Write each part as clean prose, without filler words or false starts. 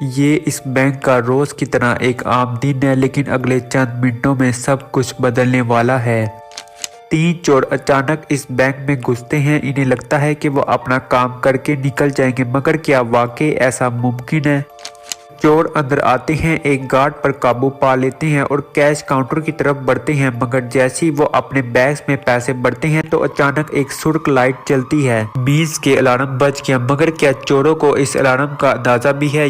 یہ اس بینک کا روز کی طرح ایک عام دن ہے، لیکن اگلے چند منٹوں میں سب کچھ بدلنے والا ہے۔ 3 چور اچانک اس بینک میں گھستے ہیں۔ انہیں لگتا ہے کہ وہ اپنا کام کر کے نکل جائیں گے، مگر کیا واقعی ایسا ممکن ہے؟ چور اندر آتے ہیں، ایک گارڈ پر قابو پا لیتے ہیں اور کیش کاؤنٹر کی طرف بڑھتے ہیں، مگر جیسے ہی وہ اپنے بیگز میں پیسے بڑھتے ہیں تو اچانک ایک سرخ لائٹ جلتی ہے۔ میز کے الارم بج گیا، مگر کیا چوروں کو اس الارم کا اندازہ بھی ہے؟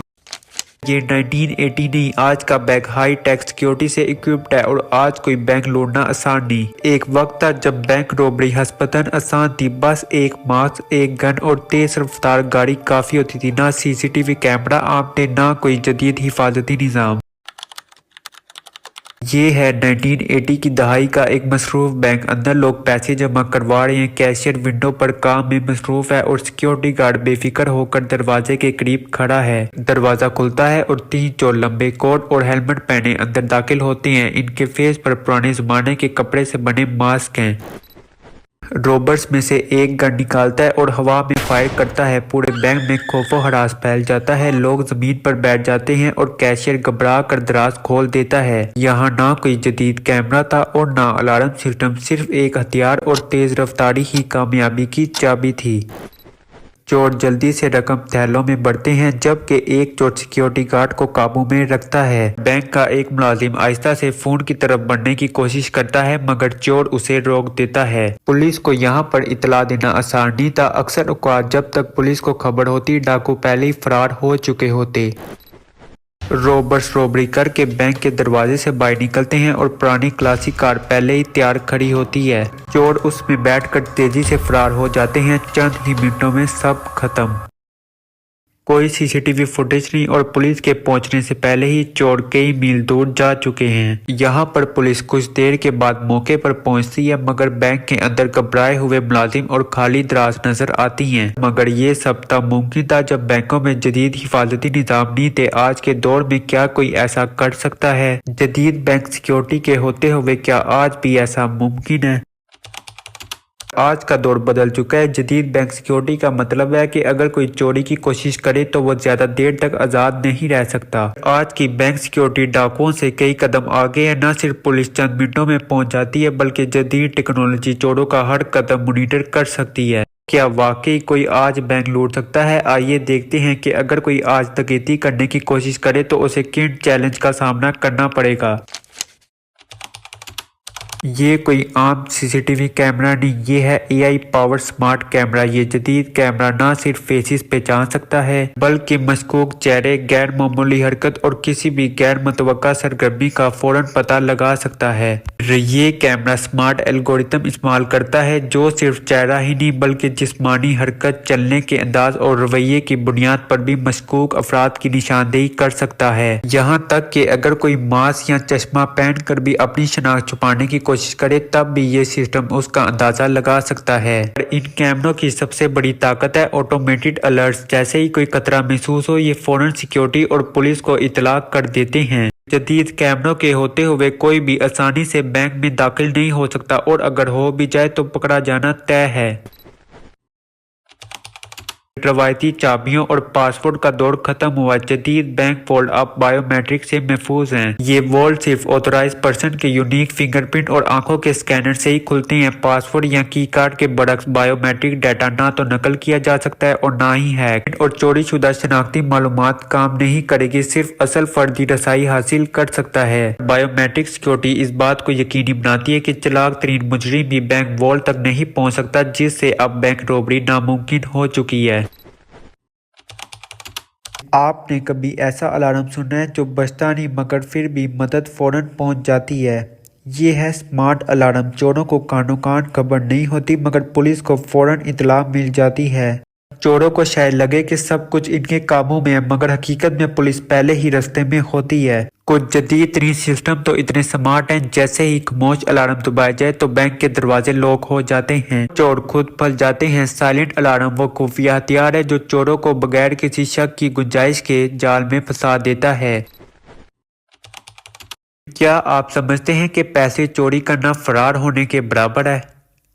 یہ 1980 نہیں، آج کا بینک ہائی ٹیک سیکیورٹی سے اکوپڈ ہے اور آج کوئی بینک لوٹنا آسان نہیں۔ ایک وقت تھا جب بینک روبری نسبتاً آسان تھی، بس ایک ماسک، ایک گن اور تیز رفتار گاڑی کافی ہوتی تھی۔ نہ سی سی ٹی وی کیمرہ عام تھے، نہ کوئی جدید حفاظتی نظام۔ یہ ہے 1980 کی دہائی کا ایک مصروف بینک۔ اندر لوگ پیسے جمع کروا رہے ہیں، کیشیئر ونڈو پر کام میں مصروف ہے اور سیکیورٹی گارڈ بے فکر ہو کر دروازے کے قریب کھڑا ہے۔ دروازہ کھلتا ہے اور 3 چور لمبے کوٹ اور ہیلمٹ پہنے اندر داخل ہوتے ہیں۔ ان کے فیس پر پرانے زمانے کے کپڑے سے بنے ماسک ہیں۔ روبرز میں سے ایک گن نکالتا ہے اور ہوا میں فائر کرتا ہے۔ پورے بینک میں خوف و ہراس پھیل جاتا ہے۔ لوگ زمین پر بیٹھ جاتے ہیں اور کیشیئر گھبرا کر دراز کھول دیتا ہے۔ یہاں نہ کوئی جدید کیمرہ تھا اور نہ الارم سسٹم، صرف ایک ہتھیار اور تیز رفتاری ہی کامیابی کی چابی تھی۔ چور جلدی سے رقم تھیلوں میں بڑھتے ہیں، جبکہ ایک چور سیکیورٹی گارڈ کو قابو میں رکھتا ہے۔ بینک کا ایک ملازم آہستہ سے فون کی طرف بڑھنے کی کوشش کرتا ہے، مگر چور اسے روک دیتا ہے۔ پولیس کو یہاں پر اطلاع دینا آسان نہیں تھا۔ اکثر اوقات جب تک پولیس کو خبر ہوتی، ڈاکو پہلے ہی فرار ہو چکے ہوتے۔ روبرز روبری کر کے بینک کے دروازے سے باہر نکلتے ہیں اور پرانی کلاسک کار پہلے ہی تیار کھڑی ہوتی ہے۔ چور اس میں بیٹھ کر تیزی سے فرار ہو جاتے ہیں۔ چند ہی منٹوں میں سب ختم۔ کوئی سی سی ٹی وی فوٹیج نہیں اور پولیس کے پہنچنے سے پہلے ہی چور کئی میل دور جا چکے ہیں۔ یہاں پر پولیس کچھ دیر کے بعد موقع پر پہنچتی ہے، مگر بینک کے اندر گھبرائے ہوئے ملازم اور خالی دراز نظر آتی ہیں۔ مگر یہ سب تب ممکن تھا جب بینکوں میں جدید حفاظتی نظام نہیں تھے۔ آج کے دور میں کیا کوئی ایسا کر سکتا ہے؟ جدید بینک سیکیورٹی کے ہوتے ہوئے کیا آج بھی ایسا ممکن ہے؟ آج کا دور بدل چکا ہے۔ جدید بینک سیکیورٹی کا مطلب ہے کہ اگر کوئی چوری کی کوشش کرے تو وہ زیادہ دیر تک آزاد نہیں رہ سکتا۔ آج کی بینک سیکیورٹی ڈاکوؤں سے کئی قدم آگے ہے۔ نہ صرف پولیس چند منٹوں میں پہنچ جاتی ہے، بلکہ جدید ٹیکنالوجی چوروں کا ہر قدم مانیٹر کر سکتی ہے۔ کیا واقعی کوئی آج بینک لوٹ سکتا ہے؟ آئیے دیکھتے ہیں کہ اگر کوئی آج ڈکیتی کرنے کی کوشش کرے تو اسے کن چیلنج کا سامنا کرنا پڑے گا۔ یہ کوئی عام سی سی ٹی وی کیمرہ نہیں، یہ ہے اے آئی پاور سمارٹ کیمرہ۔ یہ جدید کیمرہ نہ صرف فیسز پہچان سکتا ہے، بلکہ مشکوک چہرے، غیر معمولی حرکت اور کسی بھی غیر متوقع سرگرمی کا فوراً پتہ لگا سکتا ہے۔ یہ کیمرہ سمارٹ الگورتھم استعمال کرتا ہے جو صرف چہرہ ہی نہیں بلکہ جسمانی حرکت، چلنے کے انداز اور رویے کی بنیاد پر بھی مشکوک افراد کی نشاندہی کر سکتا ہے۔ یہاں تک کہ اگر کوئی ماسک یا چشمہ پہن کر بھی اپنی شناخت چھپانے کی کوشش کرے تب بھی یہ سسٹم اس کا اندازہ لگا سکتا ہے۔ ان کیمروں کی سب سے بڑی طاقت ہے آٹومیٹڈ الرٹس۔ جیسے ہی کوئی خطرہ محسوس ہو، یہ فوراً سیکیورٹی اور پولیس کو اطلاع کر دیتے ہیں۔ جدید کیمروں کے ہوتے ہوئے کوئی بھی آسانی سے بینک میں داخل نہیں ہو سکتا، اور اگر ہو بھی جائے تو پکڑا جانا طے ہے۔ روایتی چابیوں اور پاسورڈ کا دور ختم ہوا۔ جدید بینک وولٹ اب بائیو میٹرک سے محفوظ ہیں۔ یہ وولٹ صرف آتھورائزڈ پرسن کے یونیک فنگر پرنٹ اور آنکھوں کے اسکینر سے ہی کھلتے ہیں۔ پاسورڈ یا کی کارڈ کے برعکس بائیو میٹرک ڈیٹا نہ تو نقل کیا جا سکتا ہے اور نہ ہی ہیک اور چوری شدہ شناختی معلومات کام نہیں کرے گی۔ صرف اصل فرد ہی رسائی حاصل کر سکتا ہے۔ بائیو میٹرک سیکیورٹی اس بات کو یقینی بناتی ہے کہ چلاک ترین مجرم بھی بینک وولٹ تک نہیں پہنچ سکتا، جس سے اب بینک روبری ناممکن ہو چکی ہے۔ آپ نے کبھی ایسا الارم سنا ہے جو بجتا نہیں مگر پھر بھی مدد فوراً پہنچ جاتی ہے؟ یہ ہے سمارٹ الارم۔ چوروں کو کانوں کان خبر نہیں ہوتی مگر پولیس کو فوراً اطلاع مل جاتی ہے۔ چوروں کو شاید لگے کہ سب کچھ ان کے قابو میں ہے، مگر حقیقت میں پولیس پہلے ہی راستے میں ہوتی ہے۔ کچھ جدید ترین سسٹم تو اتنے سمارٹ ہیں، جیسے ہی خاموش الارم دبایا جائے تو بینک کے دروازے لاک ہو جاتے ہیں، چور خود پھنس جاتے ہیں۔ سائلنٹ الارم وہ خفیہ ہتھیار ہے جو چوروں کو بغیر کسی شک کی گنجائش کے جال میں پھنسا دیتا ہے۔ کیا آپ سمجھتے ہیں کہ پیسے چوری کرنا فرار ہونے کے برابر ہے؟